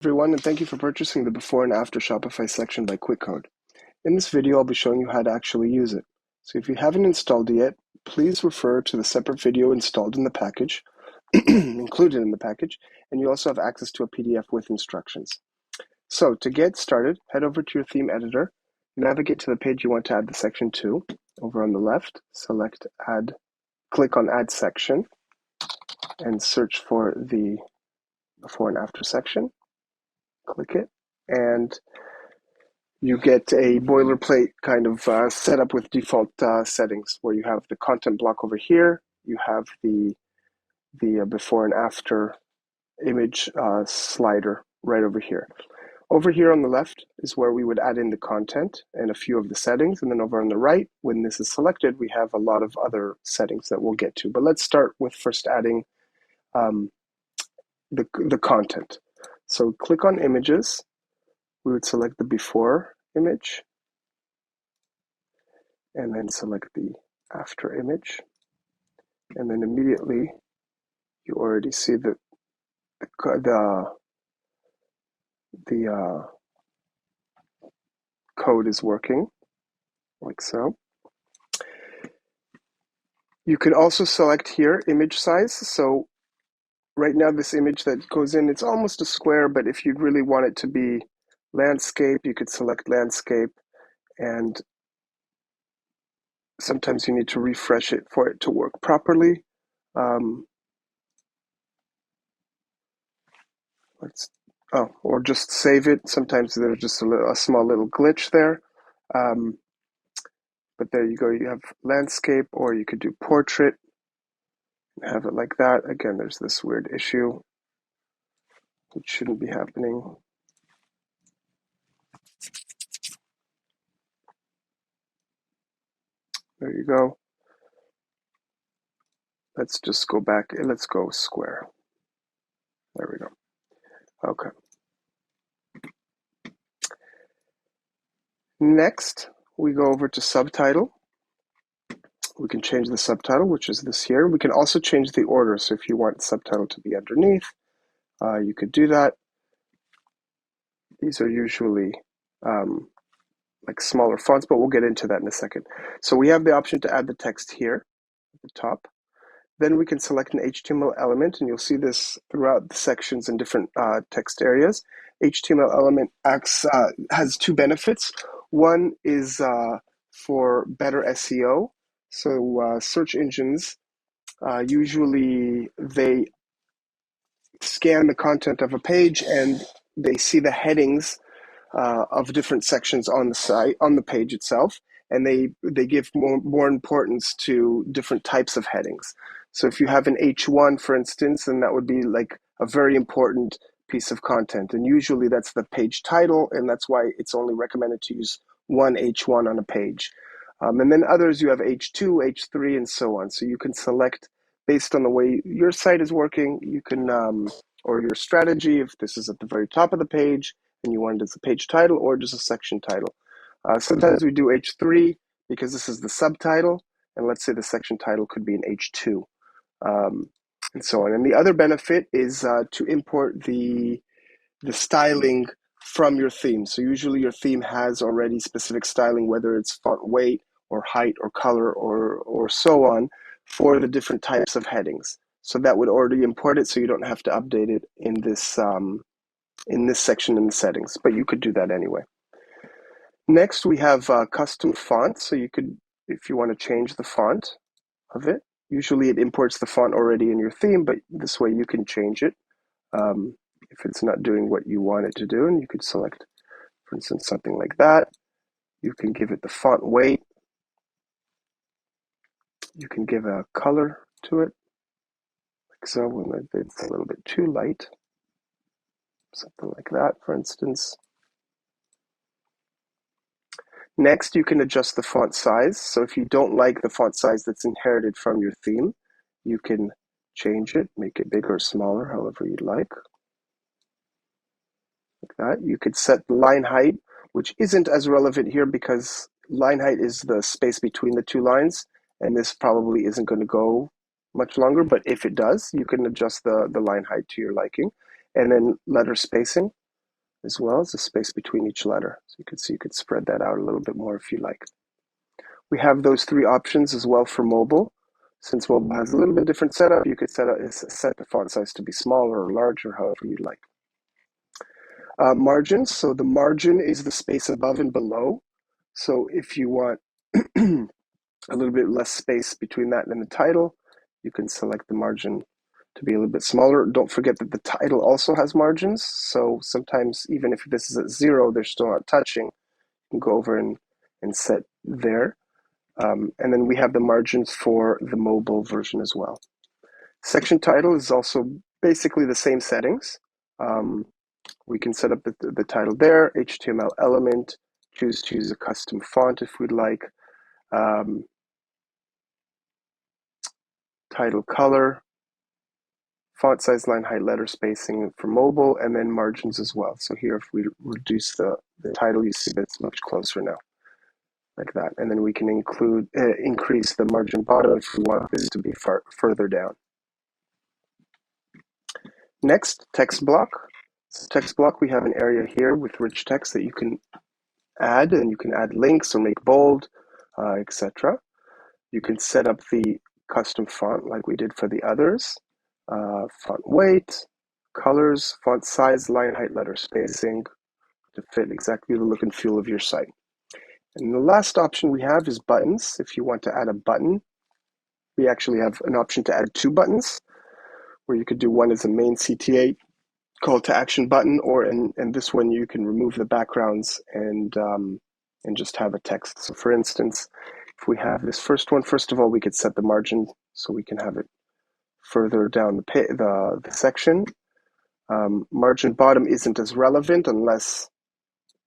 Everyone, and thank you for purchasing the Before and After Shopify section by qwiqode. In this video, I'll be showing you how to actually use it. So if you haven't installed it yet, please refer to the separate video installed in the package, included in the package, and you also have access to a PDF with instructions. So to get started, head over to your theme editor, navigate to the page you want to add the section to. Over on the left, select Add, click on Add Section, and search for the Before and After section. Click it, and you get a boilerplate kind of setup with default settings where you have the content block over here, you have the before and after image slider right over here. Over here on the left is where we would add in the content and a few of the settings, and then over on the right, when this is selected, we have a lot of other settings that we'll get to. But let's start with first adding the content. So click on images. We would select the before image, and then select the after image, and then immediately you already see that the code is working, like so. You could also select here image size. So right now this image that goes in, it's almost a square, but if you really want it to be landscape, you could select landscape, and sometimes you need to refresh it for it to work properly. Or just save it. Sometimes there's just a small little glitch there. But there you go, you have landscape, or you could do portrait and have it like that. Again, there's this weird issue which shouldn't be happening. There you go. Let's just go back, let's go square. There we go. Okay. Next, we go over to subtitle. We can change the subtitle, which is this here. We can also change the order. So if you want subtitle to be underneath, you could do that. These are usually like smaller fonts, but we'll get into that in a second. So we have the option to add the text here at the top. Then we can select an HTML element, and you'll see this throughout the sections in different text areas. HTML element has two benefits. One is for better SEO. So search engines, usually they scan the content of a page and they see the headings of different sections on the site, on the page itself, and they give more importance to different types of headings. So if you have an H1, for instance, then that would be like a very important piece of content, and usually that's the page title, and that's why it's only recommended to use one H1 on a page. And then others, you have H2, H3, and so on. So you can select based on the way your site is working, you can, or your strategy, if this is at the very top of the page, and you want it as a page title or just a section title. Sometimes we do H3 because this is the subtitle, and let's say the section title could be an H2, and so on. And the other benefit is to import the styling from your theme. So usually your theme has already specific styling, whether it's font weight or height or color or so on, for the different types of headings. So that would already import it, so you don't have to update it in this section in the settings, but you could do that anyway. Next, we have custom font. So you could, if you want to change the font of it, usually it imports the font already in your theme, but this way you can change it if it's not doing what you want it to do, and you could select, for instance, something like that. You can give it the font weight. You can give a color to it, like so, when it's a little bit too light. Something like that, for instance. Next, you can adjust the font size. So if you don't like the font size that's inherited from your theme, you can change it, make it bigger or smaller, however you'd like that. You could set the line height, which isn't as relevant here because line height is the space between the two lines, and this probably isn't going to go much longer, but if it does, you can adjust the line height to your liking. And then letter spacing. as well as the space between each letter. So you can see you could spread that out a little bit more if you like. We have those three options as well for mobile. Since mobile has a little bit different setup, you could set the font size to be smaller or larger, however you'd like. Margins, so the margin is the space above and below. So if you want a little bit less space between that and the title, you can select the margin to be a little bit smaller. Don't forget that the title also has margins, so sometimes even if this is at 0, they're still not touching. You can go over and set there. And then we have the margins for the mobile version as well. Section title is also basically the same settings. We can set up the title there, HTML element, choose a custom font if we'd like, title color, font size, line height, letter spacing for mobile, and then margins as well. So here, if we reduce the title, you see that's much closer now, like that. And then we can increase the margin bottom if we want this to be further down. Next, text block. So text block, we have an area here with rich text that you can add, and you can add links or make bold, etc. You can set up the custom font like we did for the others. Font weight, colors, font size, line height, letter spacing to fit exactly the look and feel of your site. And the last option we have is buttons. If you want to add a button, we actually have an option to add 2 buttons, where you could do one as a main CTA call to action button, or in this one you can remove the backgrounds and just have a text. So for instance, if we have this first one, first of all, we could set the margin so we can have it further down the section. Margin bottom isn't as relevant unless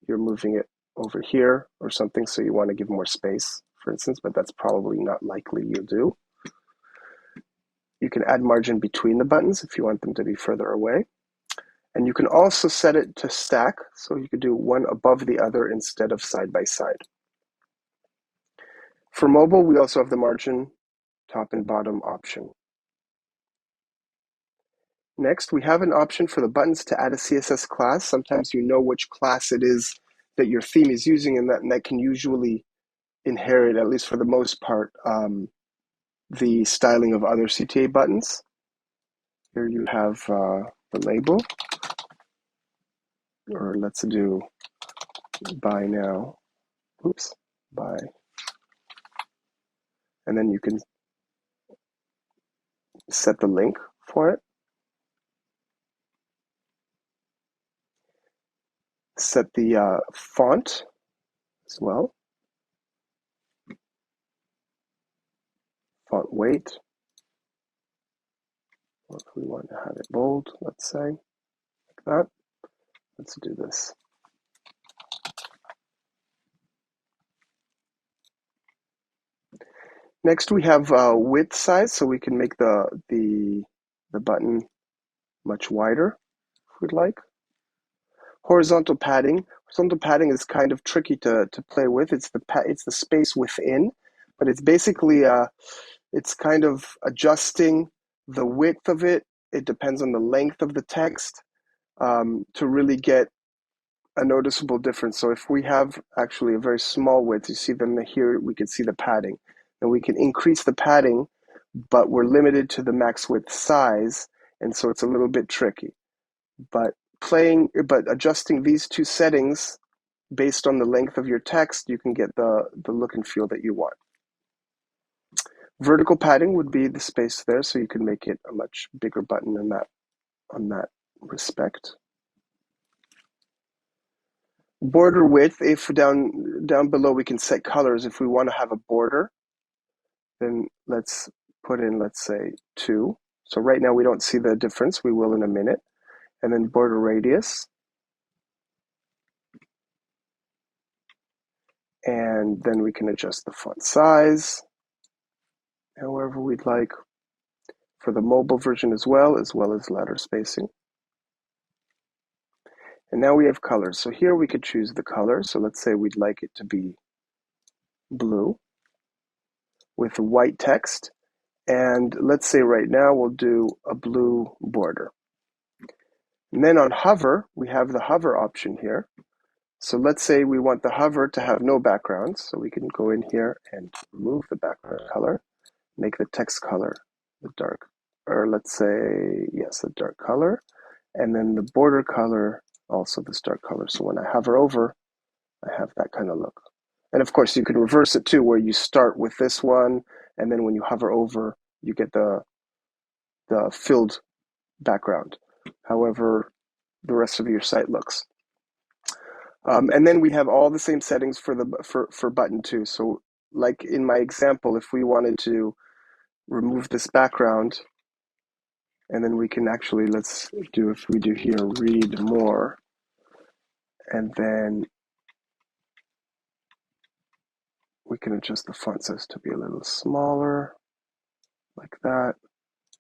you're moving it over here or something, so you want to give more space, for instance, but that's probably not likely you'll do. You can add margin between the buttons if you want them to be further away. And you can also set it to stack, so you could do one above the other instead of side by side. For mobile, we also have the margin top and bottom option. Next, we have an option for the buttons to add a CSS class. Sometimes you know which class it is that your theme is using, and that can usually inherit, at least for the most part, the styling of other CTA buttons. Here you have the label, or let's do buy now. Oops, buy. And then you can set the link for it. Set the font as well. Font weight. Or if we want to have it bold, let's say, like that. Let's do this. Next, we have width size, so we can make the button much wider if we'd like. Horizontal padding. Horizontal padding is kind of tricky to play with. It's the space within, but it's basically it's kind of adjusting the width of it. It depends on the length of the text to really get a noticeable difference. So if we have actually a very small width, you see them here, we can see the padding. And we can increase the padding, but we're limited to the max width size, and so it's a little bit tricky. But adjusting these 2 settings based on the length of your text, you can get the look and feel that you want. Vertical padding would be the space there, so you can make it a much bigger button on that respect. Border width, if down below we can set colors. If we want to have a border, then let's put in, let's say, 2. So right now we don't see the difference. We will in a minute. And then border radius. And then we can adjust the font size however we'd like. For the mobile version as well as letter spacing. And now we have colors. So here we could choose the color. So let's say we'd like it to be blue with white text. And let's say right now we'll do a blue border. And then on hover, we have the hover option here. So let's say we want the hover to have no background. So we can go in here and remove the background color, make the text color the dark, or let's say, yes, the dark color. And then the border color, also this dark color. So when I hover over, I have that kind of look. And of course, you can reverse it too, where you start with this one, and then when you hover over, you get the filled background, however the rest of your site looks. And then we have all the same settings for the for button 2. So like in my example, if we wanted to remove this background, and then we can actually, let's do, if we do here, read more, and then we can adjust the font size to be a little smaller, like that.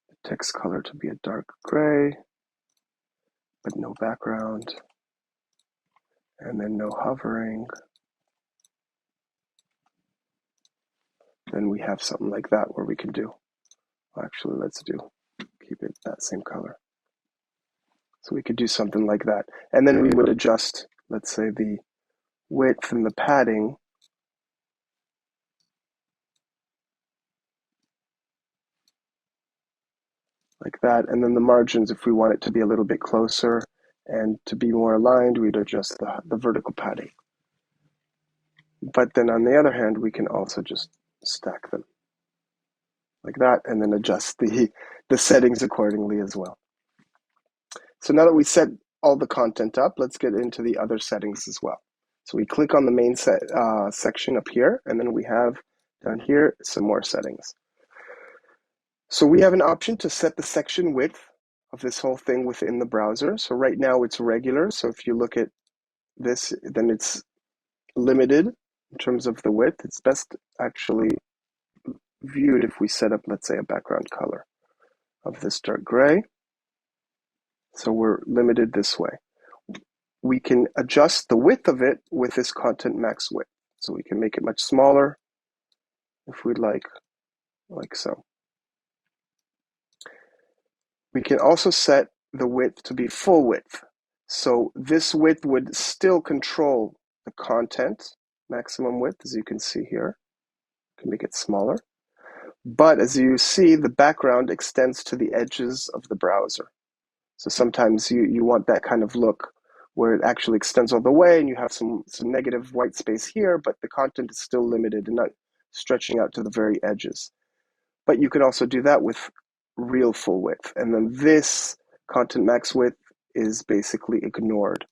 The text color to be a dark gray, but no background. And then no hovering. Then we have something like that where we can do, actually let's keep it that same color. So we could do something like that. And then we would adjust, let's say, the width and the padding like that. And then the margins, if we want it to be a little bit closer and to be more aligned, we'd adjust the vertical padding. But then on the other hand, we can also just stack them like that and then adjust the settings accordingly as well. So now that we set all the content up, let's get into the other settings as well. So we click on the main section up here, and then we have down here some more settings. So we have an option to set the section width of this whole thing within the browser. So right now it's regular. So if you look at this, then it's limited in terms of the width. It's best actually viewed if we set up, let's say, a background color of this dark gray. So we're limited this way. We can adjust the width of it with this content max width. So we can make it much smaller if we'd like so. We can also set the width to be full width. So this width would still control the content maximum width, as you can see here. You can make it smaller. But as you see, the background extends to the edges of the browser. So sometimes you want that kind of look where it actually extends all the way and you have some negative white space here, but the content is still limited and not stretching out to the very edges. But you can also do that with real full width. And then this content max width is basically ignored.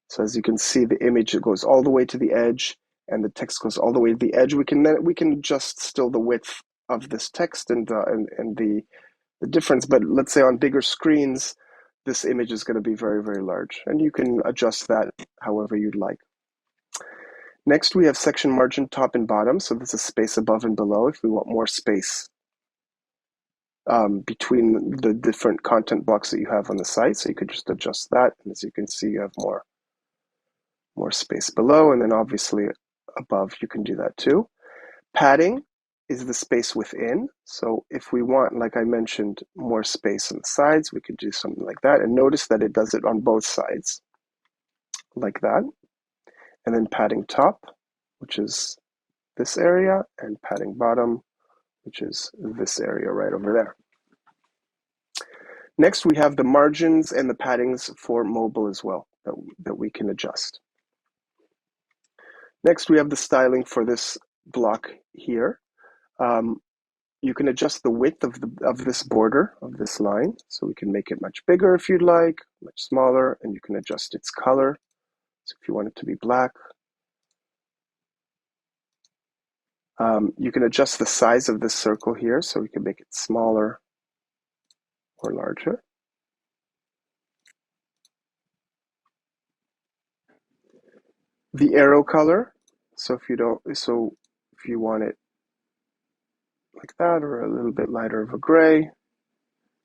So as you can see, the image, it goes all the way to the edge and the text goes all the way to the edge. We can adjust still the width of this text and the difference, but let's say on bigger screens, this image is going to be very, very large, and you can adjust that however you'd like. Next, we have section margin top and bottom. So this is space above and below if we want more space between the different content blocks that you have on the site. So you could just adjust that. And as you can see, you have more space below, and then obviously above, you can do that too. Padding is the space within. So if we want, like I mentioned, more space on the sides, we could do something like that. And notice that it does it on both sides, like that. And then padding top, which is this area, and padding bottom, which is this area right over there. Next, we have the margins and the paddings for mobile as well that we can adjust. Next, we have the styling for this block here. You can adjust the width of this border, of this line. So we can make it much bigger if you'd like, much smaller, and you can adjust its color. So if you want it to be black. You can adjust the size of this circle here, so we can make it smaller or larger. The arrow color, so if you want it like that, or a little bit lighter of a gray,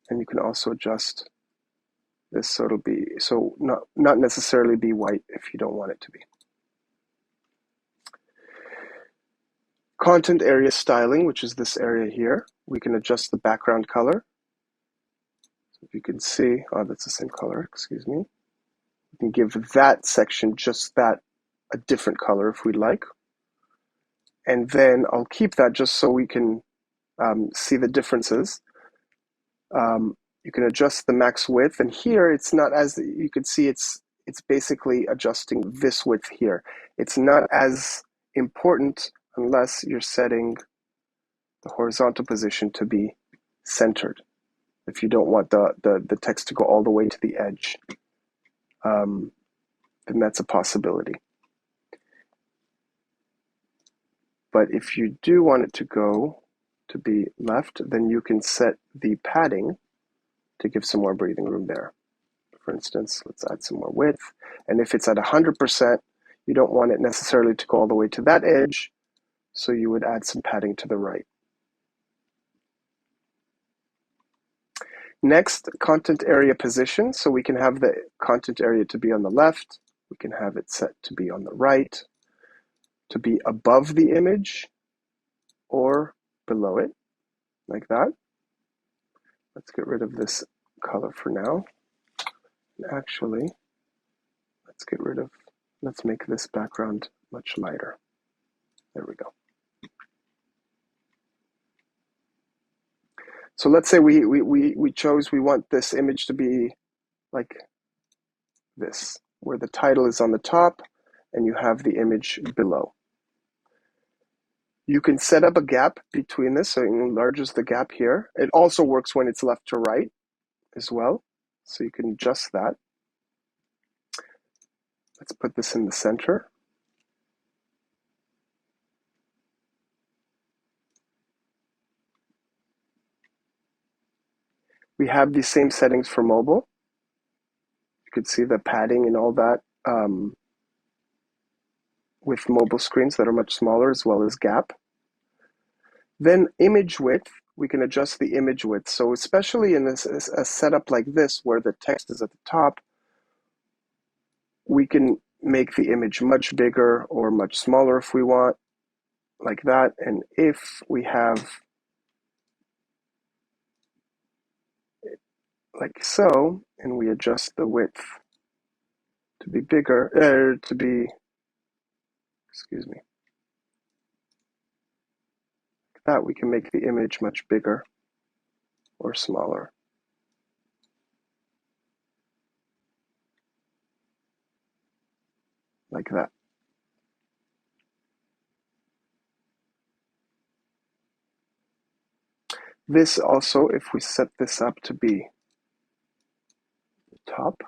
and you can also adjust this so it'll be not necessarily be white if you don't want it to be. Content area styling, which is this area here, we can adjust the background color. If you can see, oh, that's the same color, excuse me. We can give that section just that a different color if we'd like. And then I'll keep that just so we can see the differences. You can adjust the max width, and here it's not as, you can see it's basically adjusting this width here. It's not as important unless you're setting the horizontal position to be centered. If you don't want the text to go all the way to the edge, then that's a possibility. But if you do want it to go to be left, then you can set the padding to give some more breathing room there. For instance, let's add some more width. And if it's at 100%, you don't want it necessarily to go all the way to that edge, so you would add some padding to the right. Next, content area position. So we can have the content area to be on the left. We can have it set to be on the right, to be above the image or below it, like that. Let's get rid of this color for now. And actually, let's make this background much lighter. There we go. So let's say we want this image to be like this, where the title is on the top and you have the image below. You can set up a gap between this, so it enlarges the gap here. It also works when it's left to right as well, so you can adjust that. Let's put this in the center. We have these same settings for mobile. You could see the padding and all that with mobile screens that are much smaller, as well as gap. Then image width, we can adjust the image width. So especially in a setup like this, where the text is at the top, we can make the image much bigger or much smaller if we want, like that. And if we have it like so, and we adjust the width to be bigger, that we can make the image much bigger or smaller. Like that. This also, if we set this up to be top,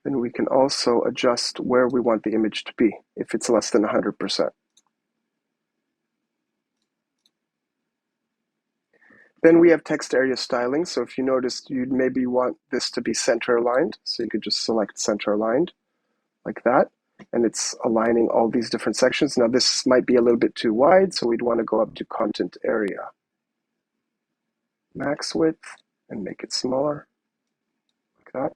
then we can also adjust where we want the image to be if it's less than 100%. Then we have text area styling. So if you noticed, you'd maybe want this to be center aligned. So you could just select center aligned like that. And it's aligning all these different sections. Now this might be a little bit too wide, so we'd want to go up to content area. Max width and make it smaller like that.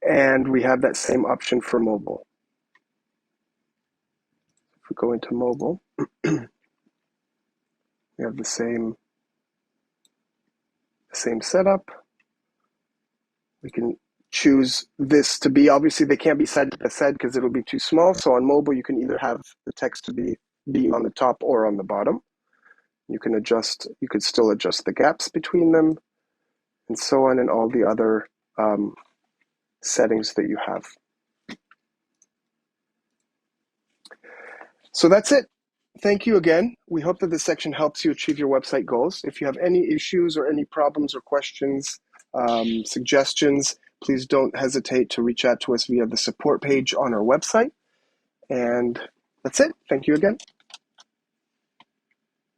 And we have that same option for mobile. If we go into mobile, we have the same setup. We can choose this to be, obviously they can't be side by side because it'll be too small. So on mobile, you can either have the text to be on the top or on the bottom. You can still adjust the gaps between them, and so on, and all the other settings that you have. So that's it. Thank you again. We hope that this section helps you achieve your website goals. If you have any issues or any problems or questions, suggestions, please don't hesitate to reach out to us via the support page on our website. And that's it. Thank you again.